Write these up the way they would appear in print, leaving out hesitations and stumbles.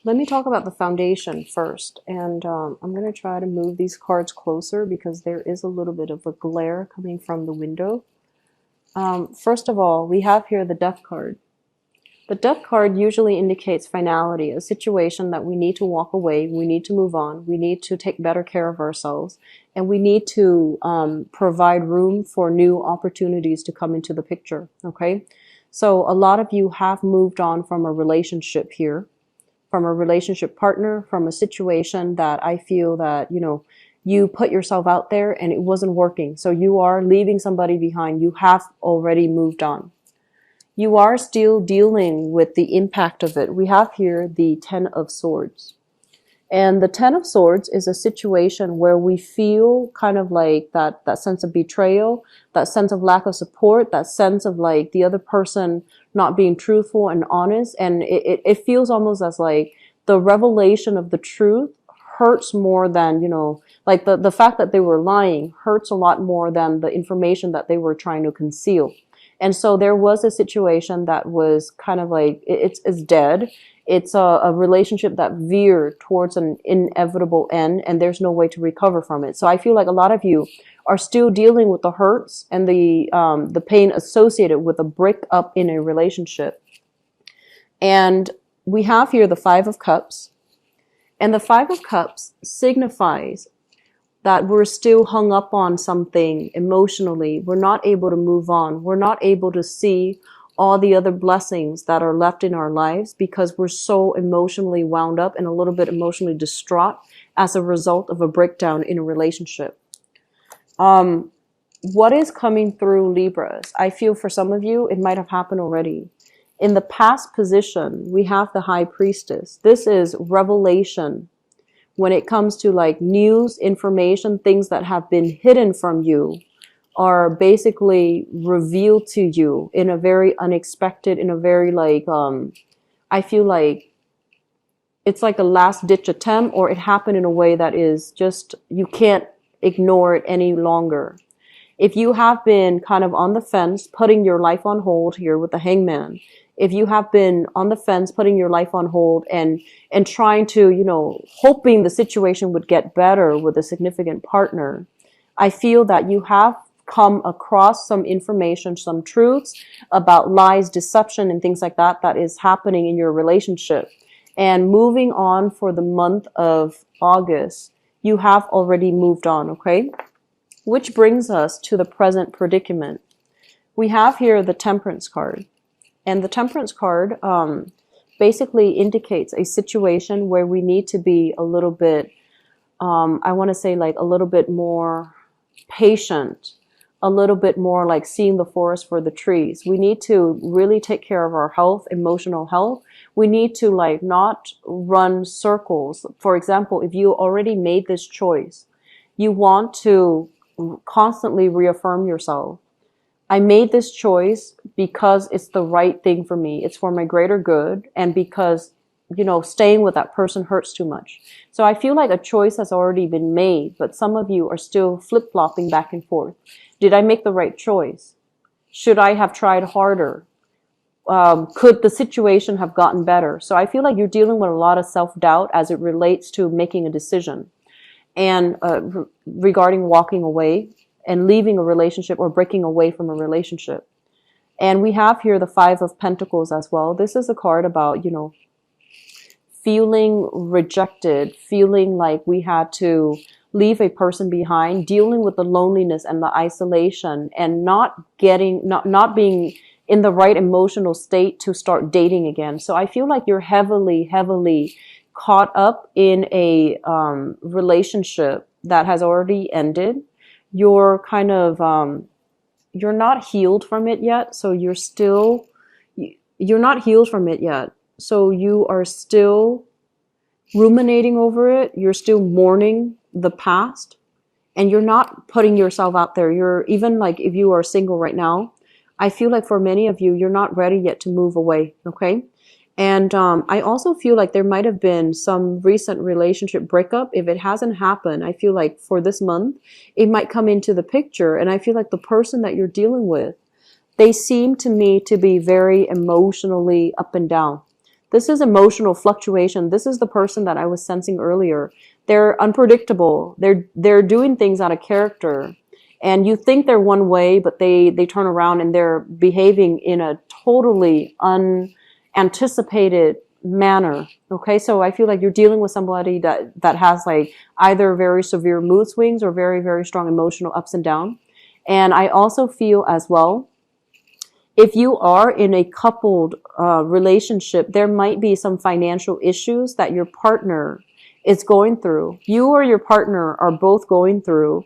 let me talk about the foundation first. And I'm going to try to move these cards closer because there is a little bit of a glare coming from the window. First of all, we have here the Death card. The Death card usually indicates finality, a situation that we need to walk away, we need to move on, we need to take better care of ourselves, and we need to provide room for new opportunities to come into the picture, okay? So a lot of you have moved on from a relationship here, from a relationship partner, from a situation that I feel that, you know, you put yourself out there and it wasn't working. So you are leaving somebody behind. You have already moved on. You are still dealing with the impact of it. We have here the Ten of Swords. And the Ten of Swords is a situation where we feel kind of like that sense of betrayal, that sense of lack of support, that sense of like the other person not being truthful and honest. And it feels almost as like the revelation of the truth hurts more than, you know, like the fact that they were lying hurts a lot more than the information that they were trying to conceal. And so there was a situation that was kind of like, it's dead. It's a relationship that veered towards an inevitable end, and there's no way to recover from it. So I feel like a lot of you are still dealing with the hurts and the pain associated with a breakup in a relationship. And we have here the Five of Cups. And the Five of Cups signifies that we're still hung up on something emotionally. We're not able to move on. We're not able to see all the other blessings that are left in our lives because we're so emotionally wound up and a little bit emotionally distraught as a result of a breakdown in a relationship. What is coming through Libras? I feel for some of you, it might have happened already. In the past position, we have the High Priestess. This is revelation. When it comes to like news, information, things that have been hidden from you are basically revealed to you in a very unexpected, in a very like, I feel like it's like a last ditch attempt, or it happened in a way that is just, you can't ignore it any longer. If you have been kind of on the fence, putting your life on hold here with the Hangman, if you have been on the fence, putting your life on hold and trying to, you know, hoping the situation would get better with a significant partner, I feel that you have come across some information, some truths about lies, deception, and things like that that is happening in your relationship. And moving on for the month of August, you have already moved on, okay? Which brings us to the present predicament. We have here the Temperance card. And the Temperance card basically indicates a situation where we need to be a little bit, I want to say like a little bit more patient, a little bit more like seeing the forest for the trees. We need to really take care of our health, emotional health. We need to like not run circles. For example, if you already made this choice, you want to constantly reaffirm yourself. I made this choice because it's the right thing for me. It's for my greater good, and because, you know, staying with that person hurts too much. So I feel like a choice has already been made, but some of you are still flip-flopping back and forth. Did I make the right choice? Should I have tried harder? Could the situation have gotten better? So I feel like you're dealing with a lot of self-doubt as it relates to making a decision and regarding walking away and leaving a relationship or breaking away from a relationship. And we have here the Five of Pentacles as well. This is a card about, you know, feeling rejected, feeling like we had to leave a person behind, dealing with the loneliness and the isolation, and not being in the right emotional state to start dating again. So I feel like you're heavily caught up in a relationship that has already ended. You're kind of, you're not healed from it yet. So you're not healed from it yet. So you are still ruminating over it. You're still mourning the past, and you're not putting yourself out there. You're even like, if you are single right now, I feel like for many of you, you're not ready yet to move away. Okay. And I also feel like there might have been some recent relationship breakup. If it hasn't happened, I feel like for this month, it might come into the picture. And I feel like the person that you're dealing with, they seem to me to be very emotionally up and down. This is emotional fluctuation. This is the person that I was sensing earlier. They're unpredictable. They're doing things out of character. And you think they're one way, but they turn around and they're behaving in a totally unanticipated manner. Okay, so I feel like you're dealing with somebody that has like either very severe mood swings or very, very strong emotional ups and downs. And I also feel as well, if you are in a coupled relationship, there might be some financial issues that your partner is going through. You or your partner are both going through,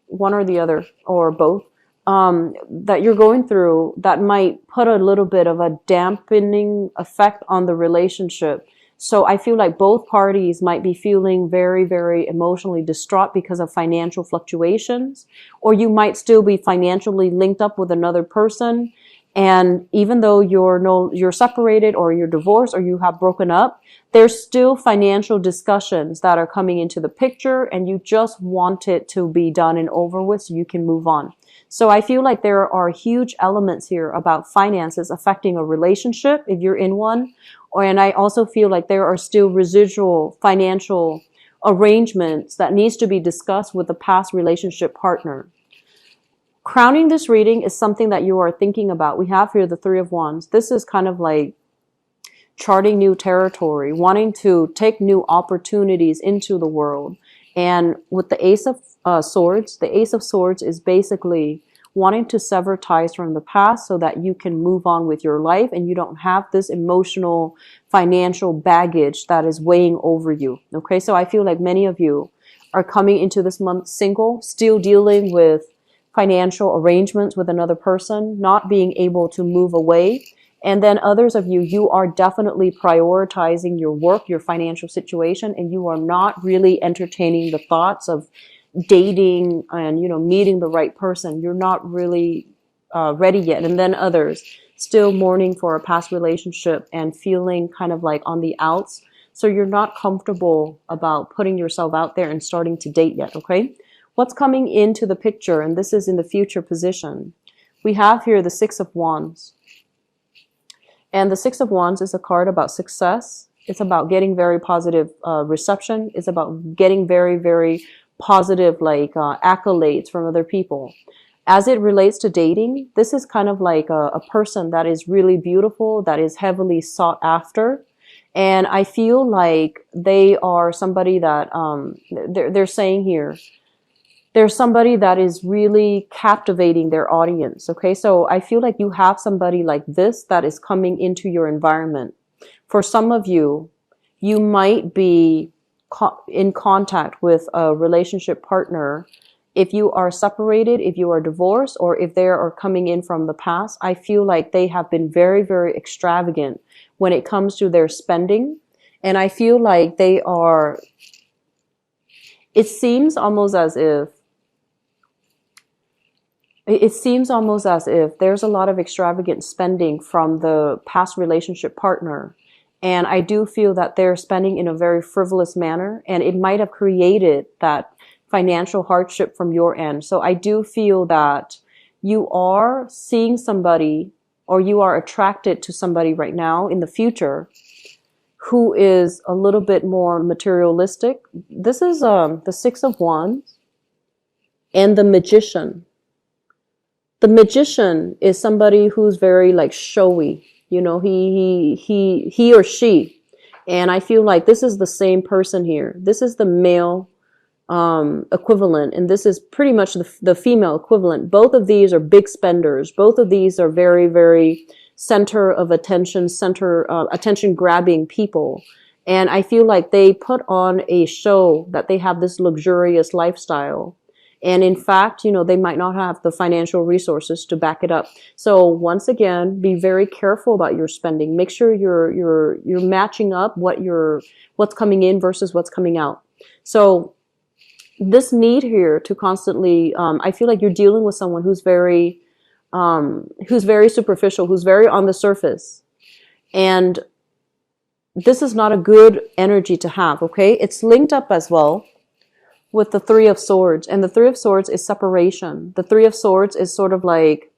one or the other, or both, that you're going through that might put a little bit of a dampening effect on the relationship. So I feel like both parties might be feeling very, very emotionally distraught because of financial fluctuations, or you might still be financially linked up with another person. And even though you're separated or you're divorced or you have broken up, there's still financial discussions that are coming into the picture, and you just want it to be done and over with so you can move on. So I feel like there are huge elements here about finances affecting a relationship if you're in one. And I also feel like there are still residual financial arrangements that needs to be discussed with the past relationship partner. Crowning this reading is something that you are thinking about. We have here the Three of Wands. This is kind of like charting new territory, wanting to take new opportunities into the world. And with the Ace of Swords, the Ace of Swords is basically wanting to sever ties from the past so that you can move on with your life and you don't have this emotional, financial baggage that is weighing over you. Okay, so I feel like many of you are coming into this month single, still dealing with financial arrangements with another person, not being able to move away. And then others of you, you are definitely prioritizing your work, your financial situation, and you are not really entertaining the thoughts of dating and, meeting the right person. You're not really ready yet. And then others still mourning for a past relationship and feeling kind of like on the outs. So you're not comfortable about putting yourself out there and starting to date yet, okay? What's coming into the picture, and this is in the future position, we have here the Six of Wands. And the Six of Wands is a card about success. It's about getting very positive reception. It's about getting very, very positive accolades from other people. As it relates to dating, this is kind of like a person that is really beautiful, that is heavily sought after. And I feel like they are somebody that they're saying here, there's somebody that is really captivating their audience. Okay, so I feel like you have somebody like this that is coming into your environment. For some of you, you might be in contact with a relationship partner. If you are separated, if you are divorced, or if they are coming in from the past, I feel like they have been very, very extravagant when it comes to their spending. And I feel like they are, it seems almost as if there's a lot of extravagant spending from the past relationship partner. And I do feel that they're spending in a very frivolous manner, and it might have created that financial hardship from your end. So I do feel that you are seeing somebody, or you are attracted to somebody right now in the future who is a little bit more materialistic. This is the Six of Wands and the Magician. The Magician is somebody who's very like showy, he or she. And I feel like this is the same person here. This is the male equivalent, and this is pretty much the female equivalent. Both of these are big spenders. Both of these are very, very center of attention, attention grabbing people. And I feel like they put on a show that they have this luxurious lifestyle. And in fact, they might not have the financial resources to back it up. So once again, be very careful about your spending. Make sure you're matching up what's coming in versus what's coming out. So this need here to constantly, I feel like you're dealing with someone who's very superficial, who's very on the surface. And this is not a good energy to have, okay? It's linked up as well with the Three of Swords. And the Three of Swords is separation. The Three of Swords is sort of like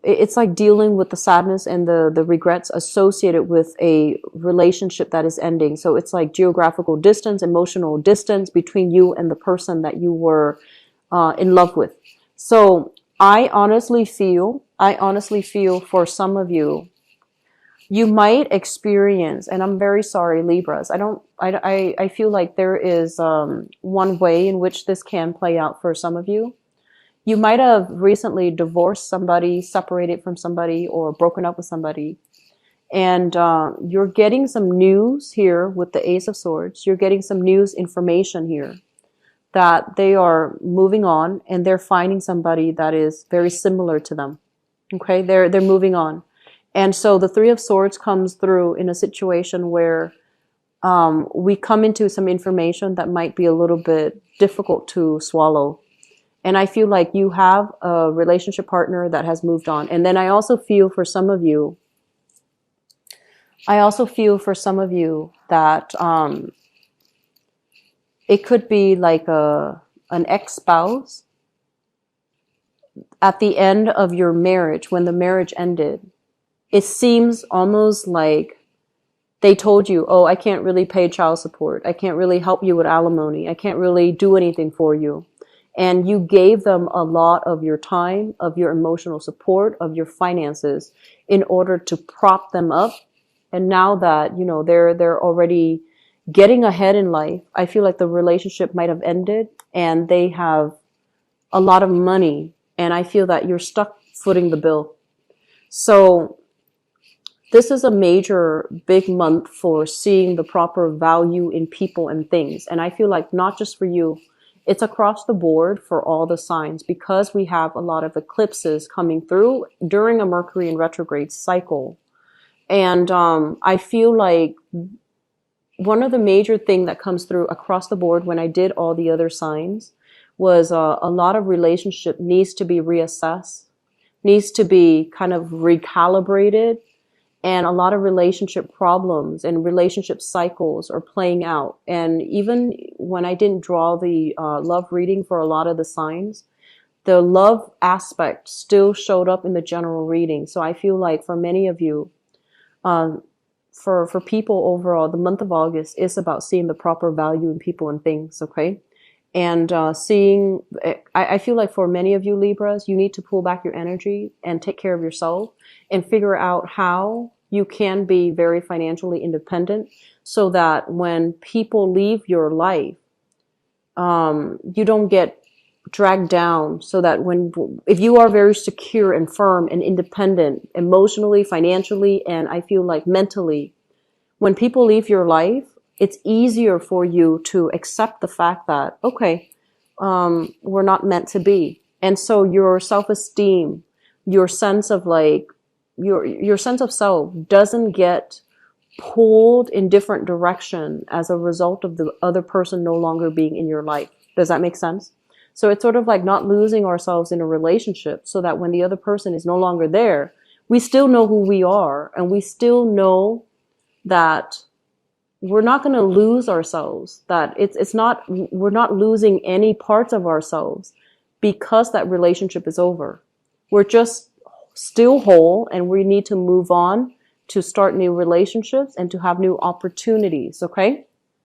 it's like dealing with the sadness and the regrets associated with a relationship that is ending. So it's like geographical distance, emotional distance between you and the person that you were in love with. So I honestly feel for some of you, you might experience, and I'm very sorry, Libras. I feel like there is one way in which this can play out for some of you. You might have recently divorced somebody, separated from somebody, or broken up with somebody. And you're getting some news here with the Ace of Swords. You're getting some news information here that they are moving on and they're finding somebody that is very similar to them. Okay, they're moving on. And so the Three of Swords comes through in a situation where we come into some information that might be a little bit difficult to swallow. And I feel like you have a relationship partner that has moved on. And then I also feel for some of you that it could be like an ex-spouse at the end of your marriage, when the marriage ended. It seems almost like they told you, oh, I can't really pay child support. I can't really help you with alimony. I can't really do anything for you. And you gave them a lot of your time, of your emotional support, of your finances in order to prop them up. And now that, you know, they're already getting ahead in life, I feel like the relationship might have ended and they have a lot of money. And I feel that you're stuck footing the bill. So this is a major, big month for seeing the proper value in people and things. And I feel like not just for you, it's across the board for all the signs, because we have a lot of eclipses coming through during a Mercury in retrograde cycle. And I feel like one of the major thing that comes through across the board when I did all the other signs was a lot of relationship needs to be reassessed, needs to be kind of recalibrated. And a lot of relationship problems and relationship cycles are playing out. And even when I didn't draw the love reading for a lot of the signs, the love aspect still showed up in the general reading. So I feel like for many of you, for people overall, the month of August is about seeing the proper value in people and things, okay? And I feel like for many of you Libras, you need to pull back your energy and take care of yourself and figure out how you can be very financially independent so that when people leave your life, you don't get dragged down, so that if you are very secure and firm and independent emotionally, financially, and I feel like mentally, when people leave your life, it's easier for you to accept the fact that, okay, we're not meant to be. And so your self-esteem, your sense of like, your sense of self doesn't get pulled in different direction as a result of the other person no longer being in your life. Does that make sense? So it's sort of like not losing ourselves in a relationship so that when the other person is no longer there, we still know who we are, and we still know that we're not going to lose ourselves, that we're not losing any parts of ourselves because that relationship is over. We're just still whole, and we need to move on to start new relationships and to have new opportunities, okay?